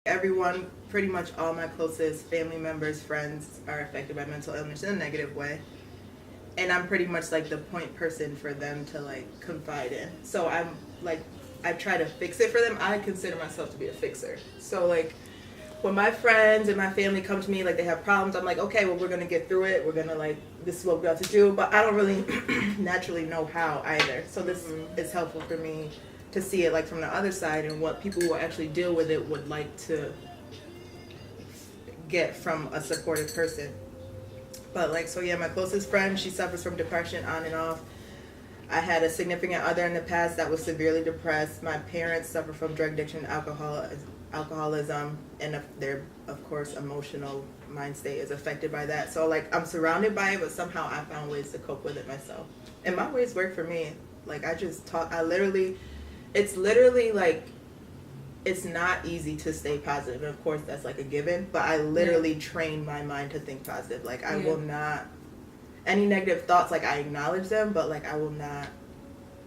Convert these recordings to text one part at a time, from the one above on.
Everyone, pretty much all my closest family members, friends are affected by mental illness in a negative way. And I'm pretty much like the point person for them to like confide in. So I'm like, I try to fix it for them. I consider myself to be a fixer. So like when my friends and my family come to me, like they have problems, I'm like, okay, well, we're going to get through it. We're going to like, this is what we got to do. But I don't really naturally know how either. So this is helpful for me to see it like from the other side and what people who actually deal with it would like to get from a supportive person. But like, so yeah, my closest friend, she suffers from depression on and off. I had a significant other in the past that was severely depressed. My parents suffer from drug addiction, alcoholism, and their, of course, emotional mind state is affected by that. So like, I'm surrounded by it, but somehow I found ways to cope with it myself. And my ways work for me. Like I just talk, it's literally like, it's not easy to stay positive. And of course that's like a given, but I literally train my mind to think positive. Like I will not, any negative thoughts, like I acknowledge them, but like I will not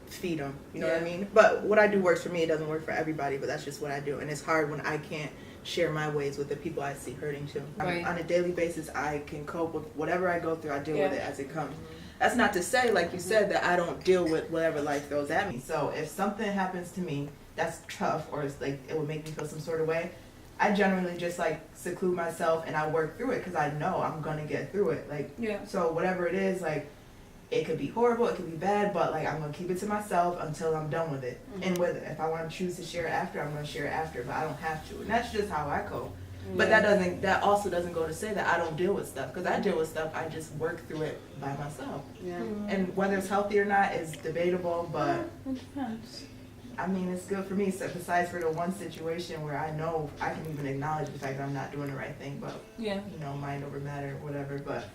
feed them. You know what I mean? But what I do works for me. It doesn't work for everybody, but that's just what I do. And it's hard when I can't share my ways with the people I see hurting too. Right. On a daily basis, I can cope with whatever I go through. I deal with it as it comes. That's not to say, like you said, that I don't deal with whatever life throws at me. So if something happens to me that's tough or it's like it will make me feel some sort of way, I generally just like seclude myself and I work through it because I know I'm gonna get through it. Like so whatever it is, like it could be horrible, it could be bad, but like I'm gonna keep it to myself until I'm done with it. And with it, if I want to choose to share it after, I'm gonna share it after, but I don't have to. And that's just how I cope. But that also doesn't go to say that I don't deal with stuff, because I deal with stuff. I just work through it by myself. And whether it's healthy or not is debatable, but it depends. I mean, it's good for me. So besides for the one situation where I know I can even acknowledge the fact that I'm not doing the right thing, but you know, mind over matter, whatever. But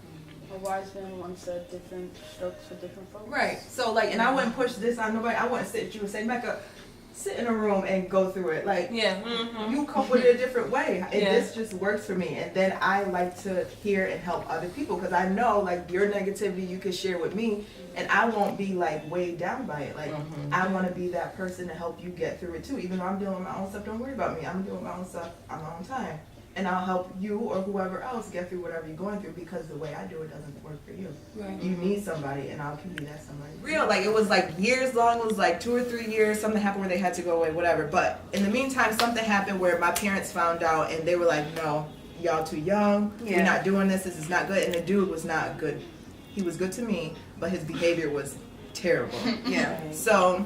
a wise man once said, different strokes for different folks. Right. So like, and I wouldn't push this on nobody. I wouldn't sit at you and say, Mecca, sit in a room and go through it. Like, you cope with it a different way. And this just works for me. And then I like to hear and help other people, because I know like your negativity you can share with me, and I won't be like weighed down by it. Like, I want to be that person to help you get through it too. Even though I'm dealing with my own stuff, don't worry about me. I'm dealing with my own stuff on my own time. And I'll help you or whoever else get through whatever you're going through, because the way I do it doesn't work for you. Right. You need somebody, and I'll be that somebody. Real, like it was like years long, it was like 2 or 3 years, something happened where they had to go away, whatever. But in the meantime, something happened where my parents found out, and they were like, no, y'all too young, we're not doing this is not good. And the dude was not good. He was good to me, but his behavior was terrible. So,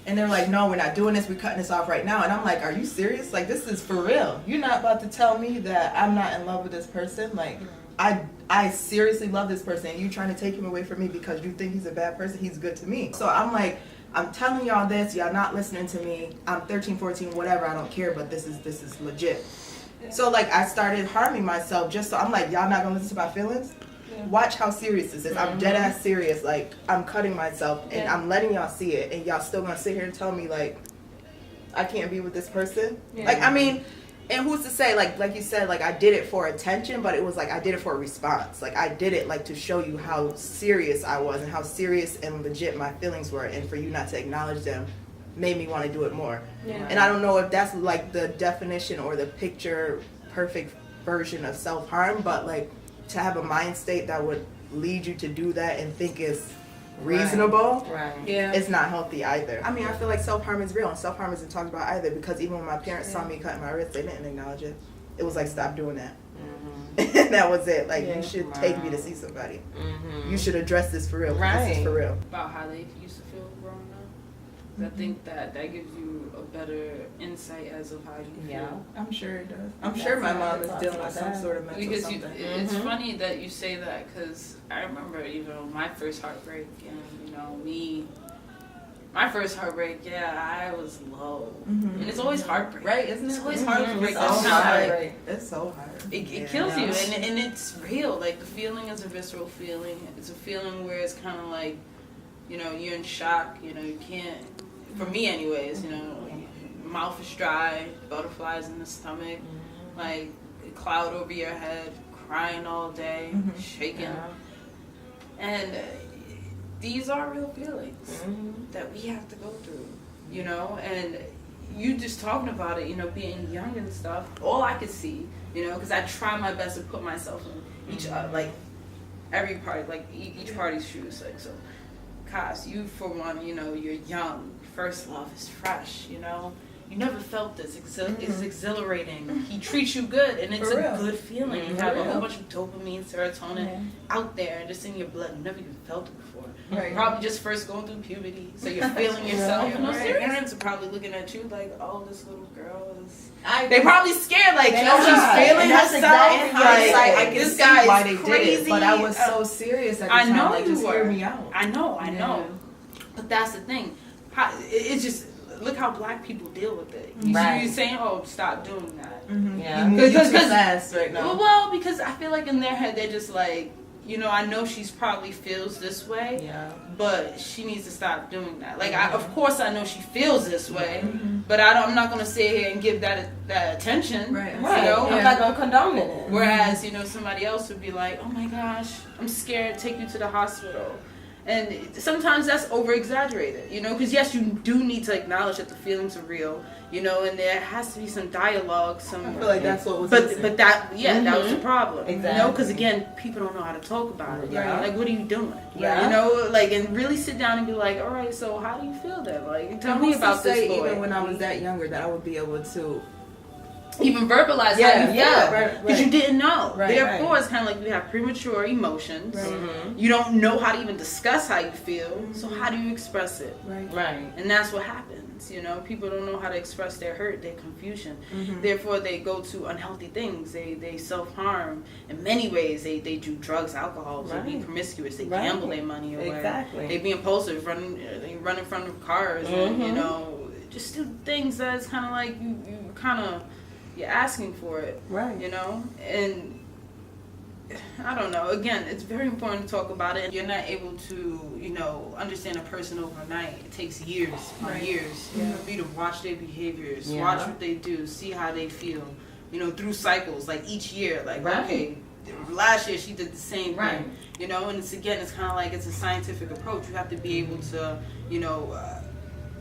and they're like, no, we're not doing this. We're cutting this off right now. And I'm like, are you serious? Like, this is for real. You're not about to tell me that I'm not in love with this person. Like, I seriously love this person. And you trying to take him away from me because you think he's a bad person? He's good to me. So I'm like, I'm telling y'all this. Y'all not listening to me. I'm 13, 14, whatever. I don't care. But this is legit. So, like, I started harming myself just so I'm like, y'all not going to listen to my feelings? Watch how serious this is. I'm dead ass serious. Like, I'm cutting myself and I'm letting y'all see it, and y'all still gonna sit here and tell me like I can't be with this person. Like, I mean, and who's to say, like you said, like I did it for attention, but it was like I did it for a response. Like I did it like to show you how serious I was and how serious and legit my feelings were, and for you not to acknowledge them made me want to do it more. And I don't know if that's like the definition or the picture perfect version of self-harm, but like to have a mind state that would lead you to do that and think it's reasonable, it's not healthy either. I mean, I feel like self-harm is real, and self-harm isn't talked about either, because even when my parents saw me cutting my wrist, they didn't acknowledge it. It was like, stop doing that. And that was it. Like, you should take me to see somebody. You should address this for real. This is for real. About how they used to feel growing up. I think that gives you a better insight as of how you feel. I'm sure it does. I'm sure my mom is dealing with some sort of mental something. It's funny that you say that, because I remember, you know, my first heartbreak, and you know, my first heartbreak, I was low. And it's always heartbreak. Right, isn't it? It's always heartbreak. It's so hard. It's so hard. It kills you, and it's real. Like, the feeling is a visceral feeling. It's a feeling where it's kind of like, you know, you're in shock. You know, you can't, for me anyways, you know, mouth is dry, butterflies in the stomach, like a cloud over your head, crying all day, shaking. And these are real feelings that we have to go through, you know, and you just talking about it, being young and stuff, all I could see, because I try my best to put myself in each, like, every party, like, each party's shoes, like, so, Cass, you, for one, you're young, first love is fresh, you never felt this. It's exhilarating. He treats you good, and it's a good feeling. You have a whole bunch of dopamine, serotonin out there, just in your blood. You never even felt it before. Right. Probably just first going through puberty, so you're feeling yourself. Your parents are probably looking at you like, "Oh, this little girl is." They probably scared, like, she's feeling herself. I can see why they did it, but I was so serious at the time. Know like, you just were. Hear me out. I know. But that's the thing. It's just. Look how black people deal with it. You're saying, "Oh, stop doing that." Mm-hmm. Yeah, because too fast right now. Well, because I feel like in their head they're just like, I know she's probably feels this way, but she needs to stop doing that. Like, of course, I know she feels this way, but I'm not gonna sit here and give that attention. Right. I'm not gonna condone it. Whereas, somebody else would be like, "Oh my gosh, I'm scared. Take you to the hospital." And sometimes that's over-exaggerated, because yes, you do need to acknowledge that the feelings are real, and there has to be some dialogue, I feel like that's what was missing. But that was the problem, exactly. because again, people don't know how to talk about it. Yeah. Like, what are you doing? Yeah. Like, and really sit down and be like, all right, so how do you feel then? Like, tell me about this boy. Even when I was that younger, that I would be able to even verbalize how you feel, because you didn't know. Therefore, it's kind of like you have premature emotions. You don't know how to even discuss how you feel. So how do you express it? Right. And that's what happens. People don't know how to express their hurt, their confusion. Therefore, they go to unhealthy things. They self-harm in many ways. They do drugs, alcohol. They be promiscuous. They gamble their money away. Exactly. They be impulsive, they run in front of cars, and just do things that's kind of like you kind of. You're asking for it, and I don't know. Again, it's very important to talk about it. You're not able to, understand a person overnight. It takes years years for you to watch their behaviors, watch what they do, see how they feel, through cycles, like each year. Like, okay, last year she did the same thing, and it's kind of like it's a scientific approach. You have to be able to,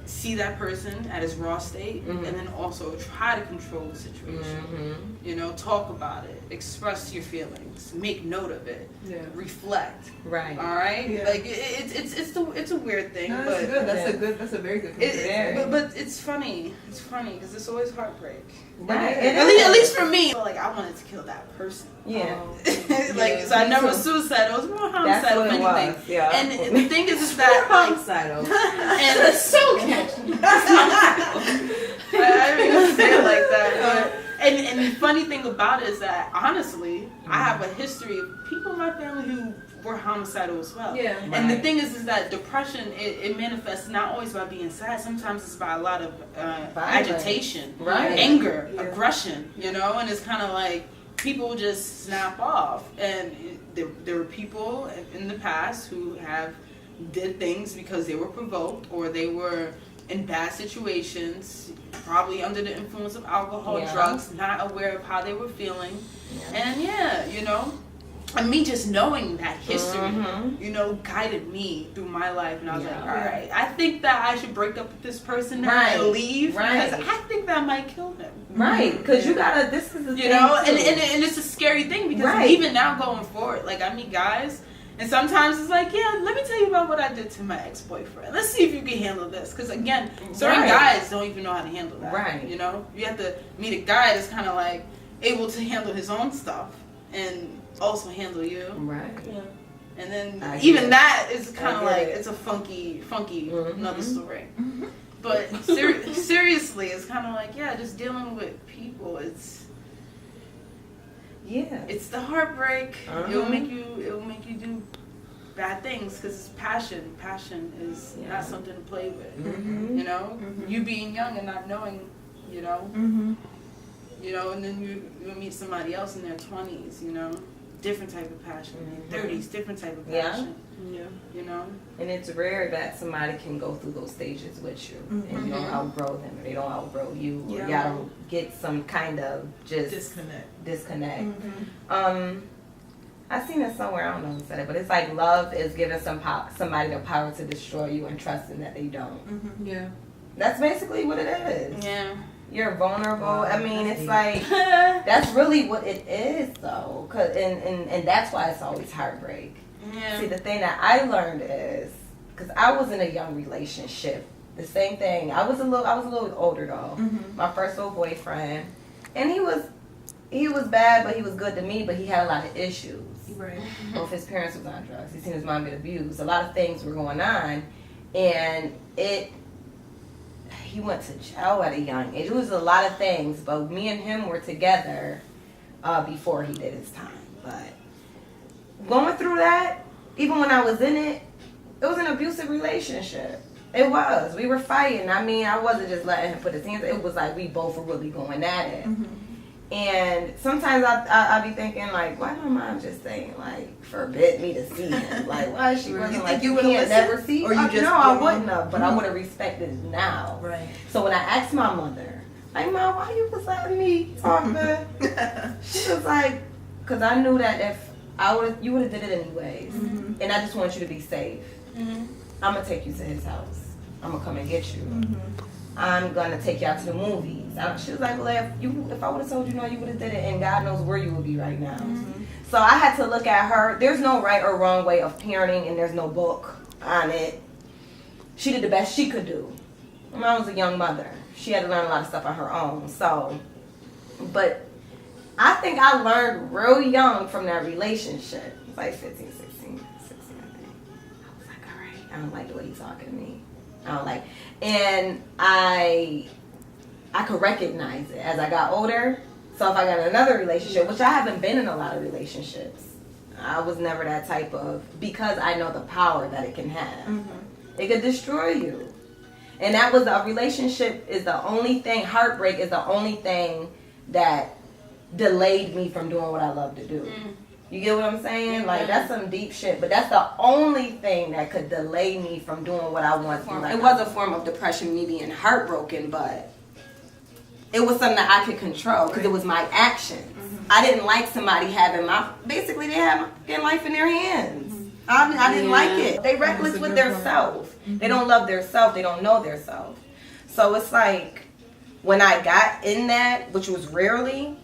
see that person at his raw state, and then also try to control the situation. Talk about it, express your feelings, make note of it, reflect. Right. All right. Yeah. Like it's a weird thing. No, but that's a very good comparison. But it's funny. It's funny because it's always heartbreak. Right. At least for me, like I wanted to kill that person. Yeah. So I never was suicidal. It was more homicidal than anything. Yeah. And the thing is that homicidal. And it's so catchy. I didn't even say it like that. And the funny thing about it is that honestly, I have a history of people in my family who were homicidal as well. Yeah. And the thing is that depression it manifests not always by being sad. Sometimes it's by a lot of agitation, anger, aggression. And it's kind of like people just snap off. And there were people in the past who have did things because they were provoked or they were in bad situations, probably under the influence of alcohol, drugs, not aware of how they were feeling. And and me just knowing that history, guided me through my life. And I was like, all right, I think that I should break up with this person now and leave. Because I think that might kill him. Right, because you gotta, this is the thing and it's a scary thing because even now going forward, like I meet guys, and sometimes it's like, let me tell you about what I did to my ex-boyfriend. Let's see if you can handle this. Because again, certain guys don't even know how to handle that. Right. You have to meet a guy that's kind of like able to handle his own stuff and also handle you. Right. Yeah. And then even that is kind of like, it's a funky another story. But seriously, it's kind of like, just dealing with people. It's the heartbreak. It'll make you do bad things because it's passion. Passion is not something to play with. You being young and not knowing, and then you meet somebody else in their 20s, different type of passion. In their 30s, different type of passion. And it's rare that somebody can go through those stages with you and you don't outgrow them or they don't outgrow you or y'all get some kind of just disconnect. I seen it somewhere, I don't know who said it, but it's like love is giving somebody the power to destroy you and trusting that they don't. That's basically what it is. Yeah. You're vulnerable. I mean, it's like, that's really what it is, though. And that's why it's always heartbreak. Yeah. See, the thing that I learned is, because I was in a young relationship, the same thing. I was a little older, though. Mm-hmm. My first little boyfriend. And he was bad, but he was good to me, but he had a lot of issues. Right. Both his parents was on drugs. He seen his mom get abused. A lot of things were going on. And he went to jail at a young age. It was a lot of things, but me and him were together before he did his time. But going through that, even when I was in it, it was an abusive relationship. It was. We were fighting. I mean, I wasn't just letting him put his hands. It was like we both were really going at it. Mm-hmm. And sometimes I be thinking, like, why my mom just saying, like, forbid me to see him? Like, why she wasn't like, you can't never see? Or you just no, I wouldn't have, but I would have respected it now. Right. So when I asked my mother, like, Mom, why you was letting me talk to she was like, because I knew that if you would have did it anyways. Mm-hmm. And I just want you to be safe. Mm-hmm. I'm going to take you to his house. I'm going to come and get you. Mm-hmm. I'm going to take you out to the movies. She was like, well, if I would have told you no, you would have did it, and God knows where you would be right now. Mm-hmm. So I had to look at her. There's no right or wrong way of parenting, and there's no book on it. She did the best she could do. Mom was a young mother. She had to learn a lot of stuff on her own. So, but I think I learned real young from that relationship. It was like 15, 16, I think. I was like, all right, I don't like the way he's talking to me. I don't like, and I could recognize it as I got older. So if I got another relationship, which I haven't been in a lot of relationships, I was never that type of, because I know the power that it can have. Mm-hmm. It could destroy you. And that was, a relationship is the only thing, heartbreak is the only thing that delayed me from doing what I love to do. Mm. You get what I'm saying? Mm-hmm. Like, that's some deep shit. But that's the only thing that could delay me from doing what I want to do. It was a form of depression, me being heartbroken, but it was something that I could control because it was my actions. Mm-hmm. I didn't like somebody having basically they have their life in their hands. Mm-hmm. I didn't like it. They reckless with their self. Mm-hmm. They don't love their self. They don't know their self. So it's like, when I got in that, which was rarely,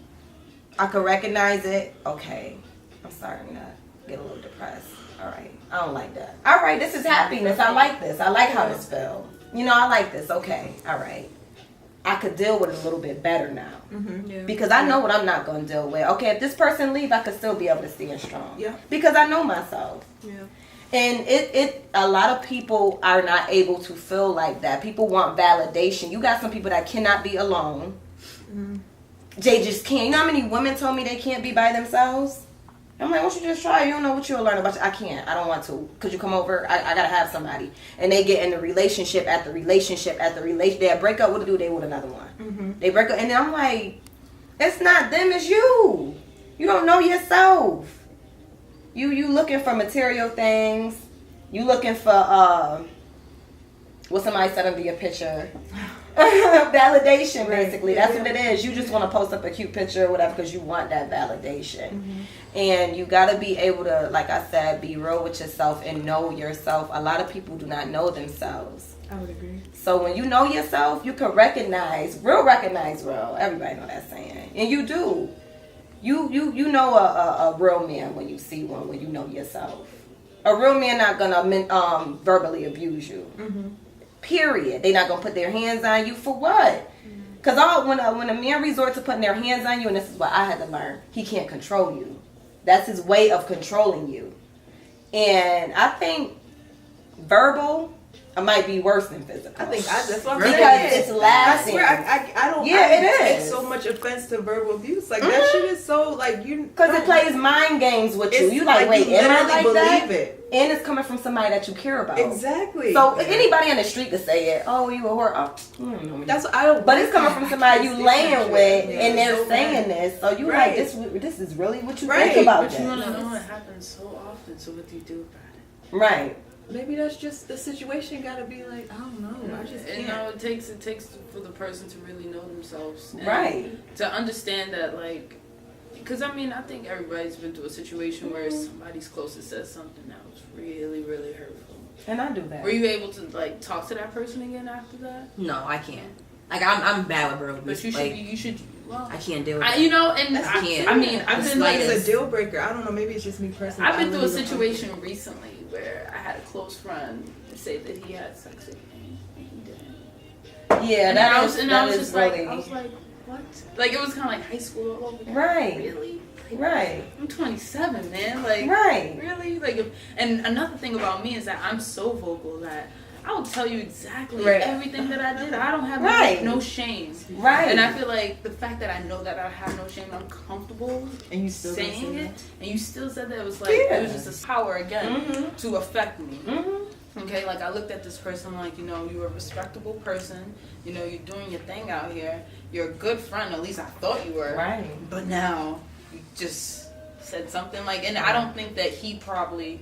I could recognize it. Okay, I'm starting to get a little depressed. All right, I don't like that. All right, this is happiness. I like this. I like how this feels. You know, I like this. Okay, all right. I could deal with it a little bit better now. Mm-hmm. Yeah. Because I know what I'm not going to deal with. Okay, if this person leave, I could still be able to stand strong. Yeah. Because I know myself. Yeah. And a lot of people are not able to feel like that. People want validation. You got some people that cannot be alone. Mm-hmm. They just can't. You know how many women told me they can't be by themselves? I'm like, why don't you just try? You don't know what you'll learn about. I can't. I don't want to. Could you come over? I got to have somebody. And they get in the relationship after relationship after relationship. They break up. What to do? They with another one. Mm-hmm. They break up. And then I'm like, it's not them. It's you. You don't know yourself. You looking for material things. You looking for what somebody said under your picture. Validation, basically. That's what it is. You just want to post up a cute picture or whatever because you want that validation. Mm-hmm. And you got to be able to, like I said, be real with yourself and know yourself. A lot of people do not know themselves. I would agree. So when you know yourself, you can recognize real. Everybody know that saying. And you do. You know a real man when you see one, when you know yourself. A real man not going to verbally abuse you. Mm-hmm. Period. They're not going to put their hands on you for what? Because when a man resorts to putting their hands on you, and this is what I had to learn, he can't control you. That's his way of controlling you. And I think verbal might be worse than physical. I think that's what I'm saying. Because it's lasting. I swear, I don't. Yeah, it take so much offense to verbal abuse. Like that shit is so like you. Because it plays mind games with you. You like, wait, am I like that? It. And it's coming from somebody that you care about. Exactly. So if anybody on the street could say it, oh, you a whore. Oh, that's what I don't. But it's coming from somebody you laying with, and they're saying this. So you like this is really what you think about. But you want to know it happens so often. So what do you do about it? Right. Maybe that's just the situation. Got to be like, I don't know. I just can't. You know, it takes for the person to really know themselves, and right? To understand that, like, because I mean, I think everybody's been through a situation where somebody's closest says something that was really, really hurtful, And I do that. Were you able to like talk to that person again after that? No, I can't. Like I'm bad with bro abuse. But you should. Like, You should. Well, I can't deal with that. You know, and I can't. I mean, I've been like it's a deal breaker. I don't know. Maybe it's just me personally. I've been through a situation recently where I had a close friend say that he had sex with me and he didn't. Yeah, and I was just really... like, I was like, what? Like it was kind of like high school all over again. Right. Really? Like, right. I'm 27, man. Like, right. Really? Like, and another thing about me is that I'm so vocal that I will tell you exactly everything that I did. I don't have no shame. Right. And I feel like the fact that I know that I have no shame, I'm comfortable and you still saying it, and you still said that, it was like, it was just a power again to affect me. Okay, like I looked at this person like, you know, you're a respectable person, you know, you're doing your thing out here, you're a good friend, at least I thought you were. Right. But now, you just said something like, and I don't think that he probably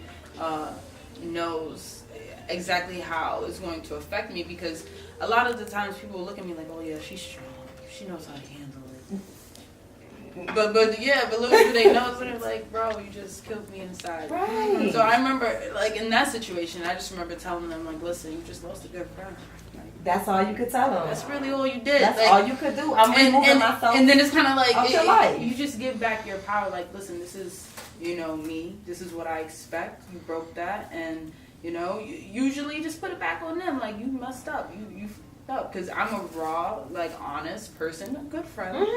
knows exactly how it's going to affect me, because a lot of the times people look at me like, oh yeah, she's strong, she knows how to handle it. But little do they know, so they're like, bro, you just killed me inside. Right. So I remember, like in that situation, I just remember telling them like, listen, you just lost a good friend. That's all you could tell them. That's really all you did. That's like, all you could do. I'm removing myself. And then it's kind of like your life. You just give back your power. Like, listen, this is, you know, me. This is what I expect. You broke that, and you know, you usually just put it back on them. Like, you messed up. You fucked up. Because I'm a raw, like, honest person, a good friend.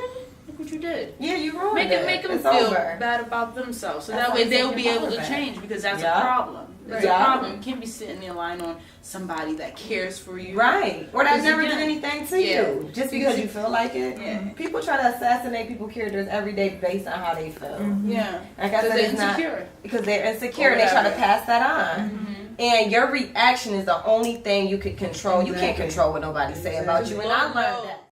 Look what you did. Yeah, you ruined it. Make them feel bad about themselves. So that way they'll be able to change, because that's a problem. It's a problem. You can't be sitting there relying on somebody that cares for you. Right. Or that never did anything to you. Just because you feel like it. Yeah. People try to assassinate people's characters every day based on how they feel. Yeah. Like I said, they're insecure. Because they're insecure. They try to pass that on. And your reaction is the only thing you could control. You can't control what nobody say about you. And I learned that.